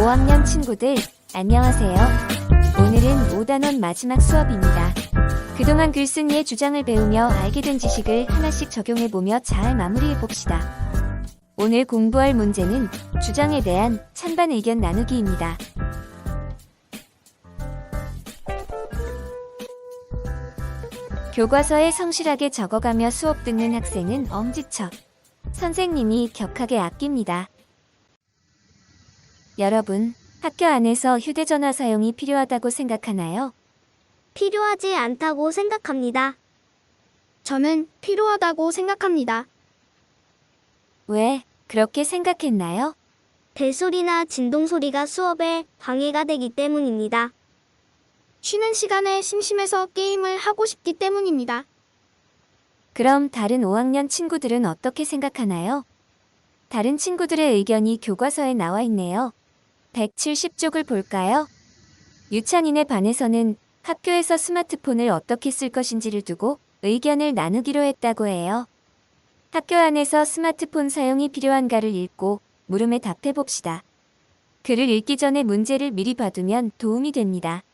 5학년 친구들, 안녕하세요. 오늘은 5단원 마지막 수업입니다. 그동안 글쓴이의 주장을 배우며 알게 된 지식을 하나씩 적용해보며 잘 마무리해봅시다. 오늘 공부할 문제는 주장에 대한 찬반 의견 나누기입니다. 교과서에 성실하게 적어가며 수업 듣는 학생은 엄지척. 선생님이 격하게 아낍니다. 여러분, 학교 안에서 휴대전화 사용이 필요하다고 생각하나요? 필요하지 않다고 생각합니다. 저는 필요하다고 생각합니다. 왜 그렇게 생각했나요? 벨소리나 진동소리가 수업에 방해가 되기 때문입니다. 쉬는 시간에 심심해서 게임을 하고 싶기 때문입니다. 그럼 다른 5학년 친구들은 어떻게 생각하나요? 다른 친구들의 의견이 교과서에 나와 있네요. 170쪽을 볼까요? 유찬이네 반에서는 학교에서 스마트폰을 어떻게 쓸 것인지를 두고 의견을 나누기로 했다고 해요. 학교 안에서 스마트폰 사용이 필요한가를 읽고 물음에 답해봅시다. 글을 읽기 전에 문제를 미리 봐두면 도움이 됩니다.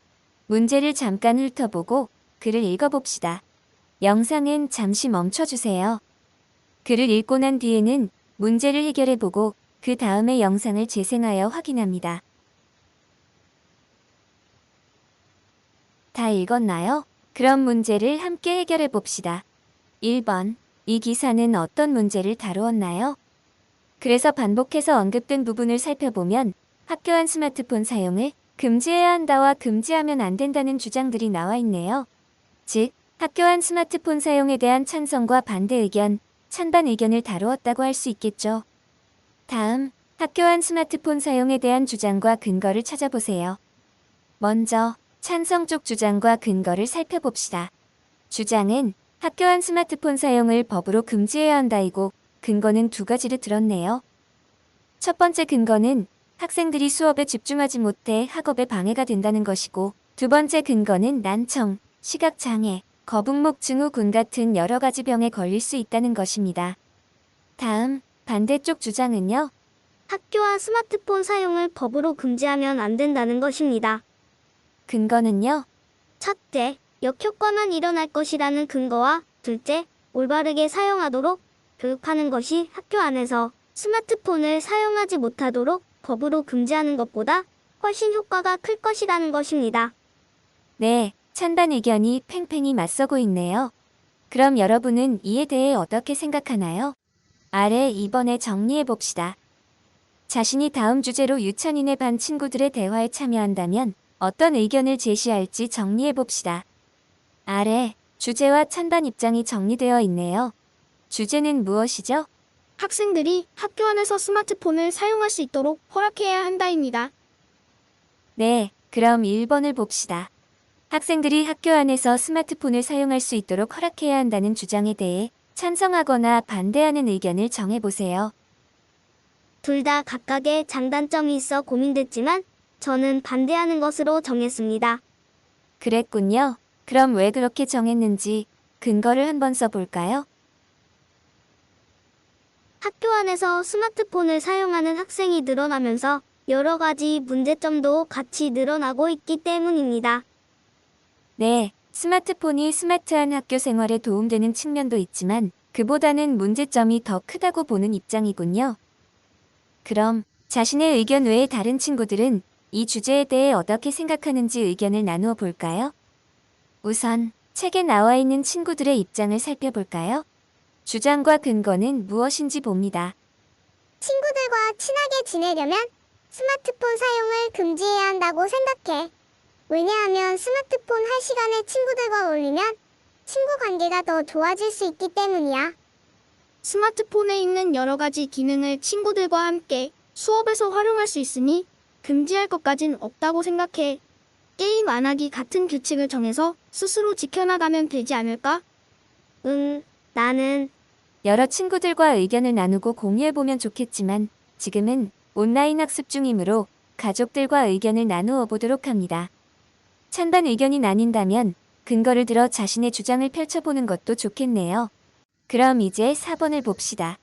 문제를 잠깐 훑어보고 글을 읽어봅시다. 영상은 잠시 멈춰주세요. 글을 읽고 난 뒤에는 문제를 해결해보고 그 다음에 영상을 재생하여 확인합니다. 다 읽었나요? 그럼 문제를 함께 해결해봅시다. 1번. 이 기사는 어떤 문제를 다루었나요? 그래서 반복해서 언급된 부분을 살펴보면 학교 안 스마트폰 사용을 금지해야 한다와 금지하면 안 된다는 주장들이 나와 있네요. 즉, 학교 안 스마트폰 사용에 대한 찬성과 반대 의견, 찬반 의견을 다루었다고 할 수 있겠죠. 다음, 학교 안 스마트폰 사용에 대한 주장과 근거를 찾아보세요. 먼저, 찬성 쪽 주장과 근거를 살펴봅시다. 주장은 학교 안 스마트폰 사용을 법으로 금지해야 한다이고, 근거는 두 가지를 들었네요. 첫 번째 근거는 학생들이 수업에 집중하지 못해 학업에 방해가 된다는 것이고, 두 번째 근거는 난청, 시각장애, 거북목 증후군 같은 여러 가지 병에 걸릴 수 있다는 것입니다. 다음, 반대쪽 주장은요? 학교와 스마트폰 사용을 법으로 금지하면 안 된다는 것입니다. 근거는요? 첫째, 역효과만 일어날 것이라는 근거와 둘째, 올바르게 사용하도록 교육하는 것이 학교 안에서 스마트폰을 사용하지 못하도록 법으로 금지하는 것보다 훨씬 효과가 클 것이라는 것입니다. 네, 찬반 의견이 팽팽히 맞서고 있네요. 그럼 여러분은 이에 대해 어떻게 생각하나요? 아래 2번에 정리해봅시다. 자신이 다음 주제로 유찬이네 반 친구들의 대화에 참여한다면 어떤 의견을 제시할지 정리해봅시다. 아래 주제와 찬반 입장이 정리되어 있네요. 주제는 무엇이죠? 학생들이 학교 안에서 스마트폰을 사용할 수 있도록 허락해야 한다입니다. 네, 그럼 1번을 봅시다. 학생들이 학교 안에서 스마트폰을 사용할 수 있도록 허락해야 한다는 주장에 대해 찬성하거나 반대하는 의견을 정해보세요. 둘 다 각각의 장단점이 있어 고민됐지만 저는 반대하는 것으로 정했습니다. 그랬군요. 그럼 왜 그렇게 정했는지 근거를 한번 써볼까요? 학교 안에서 스마트폰을 사용하는 학생이 늘어나면서 여러 가지 문제점도 같이 늘어나고 있기 때문입니다. 네, 스마트폰이 스마트한 학교 생활에 도움되는 측면도 있지만 그보다는 문제점이 더 크다고 보는 입장이군요. 그럼 자신의 의견 외에 다른 친구들은 이 주제에 대해 어떻게 생각하는지 의견을 나누어 볼까요? 우선 책에 나와 있는 친구들의 입장을 살펴볼까요? 주장과 근거는 무엇인지 봅니다. 친구들과 친하게 지내려면 스마트폰 사용을 금지해야 한다고 생각해. 왜냐하면 스마트폰 할 시간에 친구들과 어울리면 친구 관계가 더 좋아질 수 있기 때문이야. 스마트폰에 있는 여러 가지 기능을 친구들과 함께 수업에서 활용할 수 있으니 금지할 것까진 없다고 생각해. 게임 안 하기 같은 규칙을 정해서 스스로 지켜나가면 되지 않을까? 나는 여러 친구들과 의견을 나누고 공유해보면 좋겠지만 지금은 온라인 학습 중이므로 가족들과 의견을 나누어 보도록 합니다. 찬반 의견이 나뉜다면 근거를 들어 자신의 주장을 펼쳐보는 것도 좋겠네요. 그럼 이제 4번을 봅시다.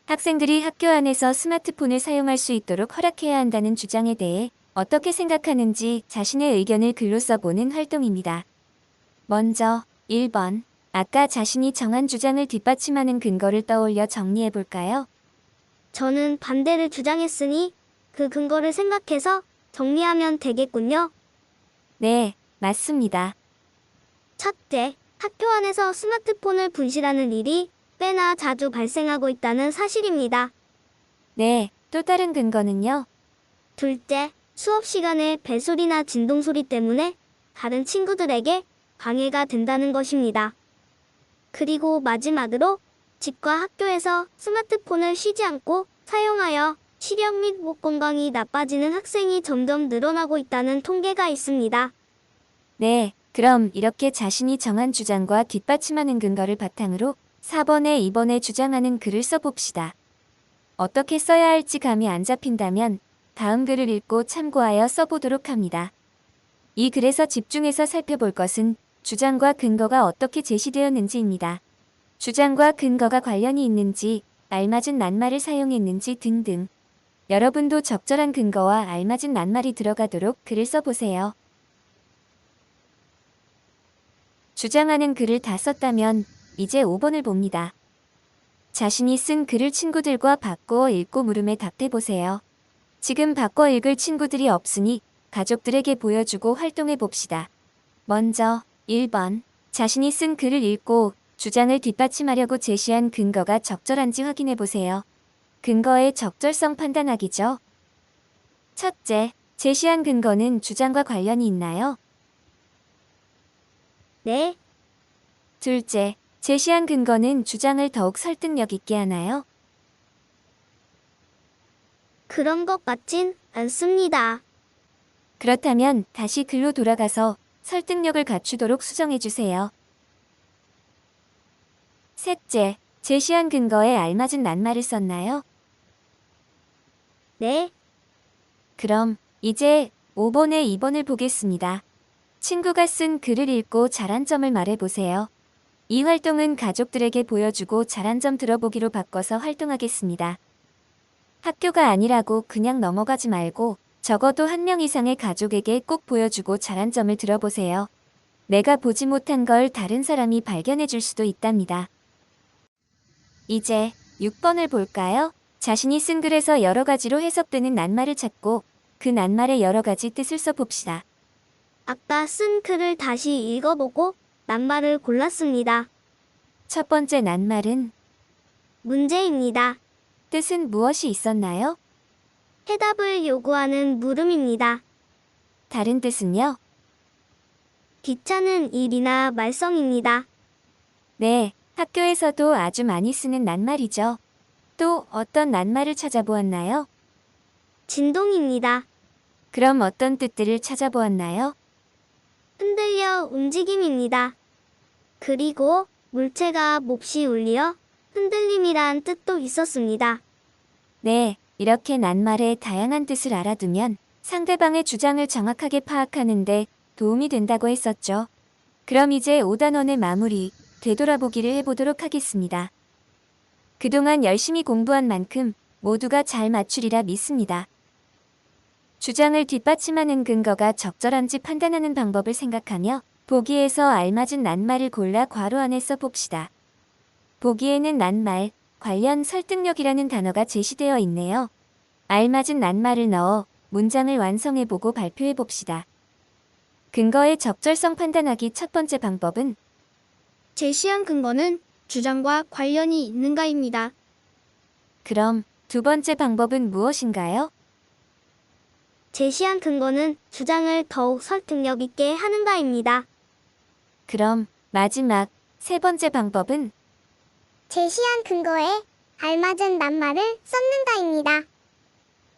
학생들이 학교 안에서 스마트폰을 사용할 수 있도록 허락해야 한다는 주장에 대해 어떻게 생각하는지 자신의 의견을 글로 써보는 활동입니다. 먼저 1번. 아까 자신이 정한 주장을 뒷받침하는 근거를 떠올려 정리해볼까요? 저는 반대를 주장했으니 그 근거를 생각해서 정리하면 되겠군요. 네, 맞습니다. 첫째, 학교 안에서 스마트폰을 분실하는 일이 꽤나 자주 발생하고 있다는 사실입니다. 네, 또 다른 근거는요? 둘째, 수업 시간에 벨소리나 진동소리 때문에 다른 친구들에게 방해가 된다는 것입니다. 그리고 마지막으로 집과 학교에서 스마트폰을 쉬지 않고 사용하여 시력 및 목 건강이 나빠지는 학생이 점점 늘어나고 있다는 통계가 있습니다. 네, 그럼 이렇게 자신이 정한 주장과 뒷받침하는 근거를 바탕으로 4번에 2번에 주장하는 글을 써봅시다. 어떻게 써야 할지 감이 안 잡힌다면 다음 글을 읽고 참고하여 써보도록 합니다. 이 글에서 집중해서 살펴볼 것은 주장과 근거가 어떻게 제시되었는지입니다. 주장과 근거가 관련이 있는지, 알맞은 낱말을 사용했는지 등등. 여러분도 적절한 근거와 알맞은 낱말이 들어가도록 글을 써보세요. 주장하는 글을 다 썼다면 이제 5번을 봅니다. 자신이 쓴 글을 친구들과 바꾸어 읽고 물음에 답해보세요. 지금 바꿔 읽을 친구들이 없으니 가족들에게 보여주고 활동해 봅시다. 먼저 1번. 자신이 쓴 글을 읽고 주장을 뒷받침하려고 제시한 근거가 적절한지 확인해 보세요. 근거의 적절성 판단하기죠. 첫째, 제시한 근거는 주장과 관련이 있나요? 네, 둘째, 제시한 근거는 주장을 더욱 설득력 있게 하나요? 그런 것 같진 않습니다. 그렇다면 다시 글로 돌아가서 설득력을 갖추도록 수정해 주세요. 셋째, 제시한 근거에 알맞은 낱말을 썼나요? 네, 그럼 이제 5번에 2번을 보겠습니다. 친구가 쓴 글을 읽고 잘한 점을 말해보세요. 이 활동은 가족들에게 보여주고 잘한 점 들어보기로 바꿔서 활동하겠습니다. 학교가 아니라고 그냥 넘어가지 말고 적어도 한 명 이상의 가족에게 꼭 보여주고 잘한 점을 들어보세요. 내가 보지 못한 걸 다른 사람이 발견해 줄 수도 있답니다. 이제 6번을 볼까요? 자신이 쓴 글에서 여러 가지로 해석되는 낱말을 찾고 그 낱말의 여러 가지 뜻을 써봅시다. 아까 쓴 글을 다시 읽어보고 낱말을 골랐습니다. 첫 번째 낱말은 문제입니다. 뜻은 무엇이 있었나요? 해답을 요구하는 물음입니다. 다른 뜻은요? 귀찮은 일이나 말썽입니다. 네, 학교에서도 아주 많이 쓰는 낱말이죠. 또 어떤 낱말을 찾아보았나요? 진동입니다. 그럼 어떤 뜻들을 찾아보았나요? 흔들려 움직임입니다. 그리고 물체가 몹시 울려 흔들림이란 뜻도 있었습니다. 네, 이렇게 낱말의 다양한 뜻을 알아두면 상대방의 주장을 정확하게 파악하는데 도움이 된다고 했었죠. 그럼 이제 5단원의 마무리, 되돌아보기를 해보도록 하겠습니다. 그동안 열심히 공부한 만큼 모두가 잘 맞추리라 믿습니다. 주장을 뒷받침하는 근거가 적절한지 판단하는 방법을 생각하며 보기에서 알맞은 낱말을 골라 괄호 안에 써봅시다. 보기에는 낱말, 관련 설득력이라는 단어가 제시되어 있네요. 알맞은 낱말을 넣어 문장을 완성해보고 발표해봅시다. 근거의 적절성 판단하기 첫 번째 방법은 제시한 근거는 주장과 관련이 있는가입니다. 그럼 두 번째 방법은 무엇인가요? 제시한 근거는 주장을 더욱 설득력 있게 하는가입니다. 그럼 마지막 세 번째 방법은 제시한 근거에 알맞은 낱말을 썼는다입니다.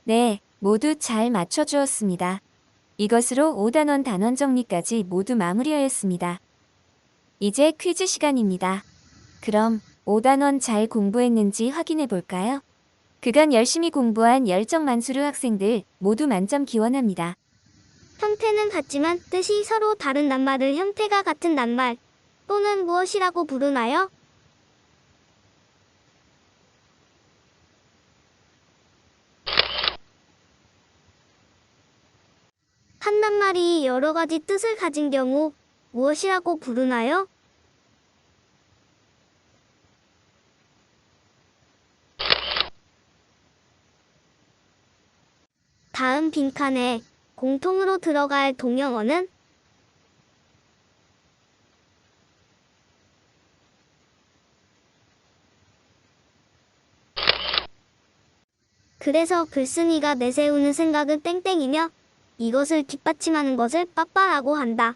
네, 모두 잘 맞춰주었습니다. 이것으로 5단원 단원 정리까지 모두 마무리하였습니다. 이제 퀴즈 시간입니다. 그럼 5단원 잘 공부했는지 확인해 볼까요? 그간 열심히 공부한 열정 만수르 학생들 모두 만점 기원합니다. 형태는 같지만 뜻이 서로 다른 낱말을 형태가 같은 낱말 또는 무엇이라고 부르나요? 한 낱말이 여러 가지 뜻을 가진 경우 무엇이라고 부르나요? 다음 빈칸에 공통으로 들어갈 동영어는 그래서 글쓴이가 내세우는 생각은 땡땡이며 이것을 뒷받침하는 것을 빠빠라고 한다.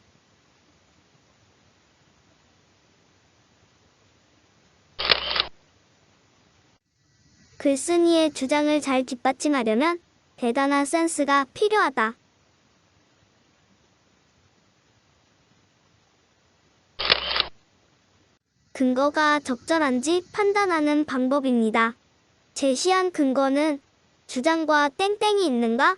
글쓴이의 주장을 잘 뒷받침하려면 대단한 센스가 필요하다. 근거가 적절한지 판단하는 방법입니다. 제시한 근거는 주장과 땡땡이 있는가?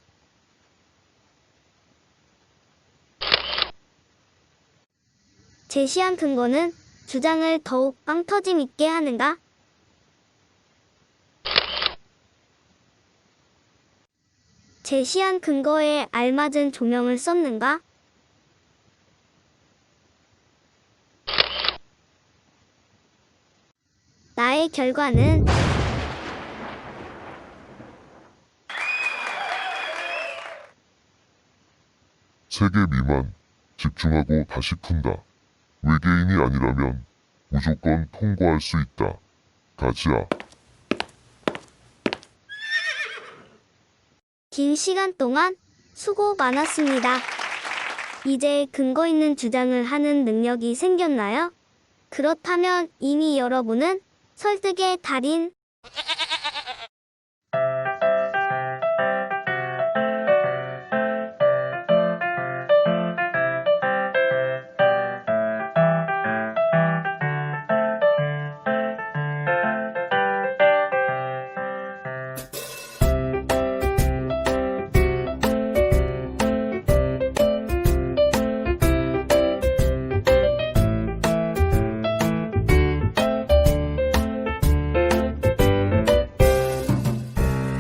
제시한 근거는 주장을 더욱 빵터짐 있게 하는가? 제시한 근거에 알맞은 조명을 썼는가? 나의 결과는 세 개 미만. 집중하고 다시 푼다. 외계인이 아니라면 무조건 통과할 수 있다. 가지야. 긴 시간 동안 수고 많았습니다. 이제 근거 있는 주장을 하는 능력이 생겼나요? 그렇다면 이미 여러분은 설득의 달인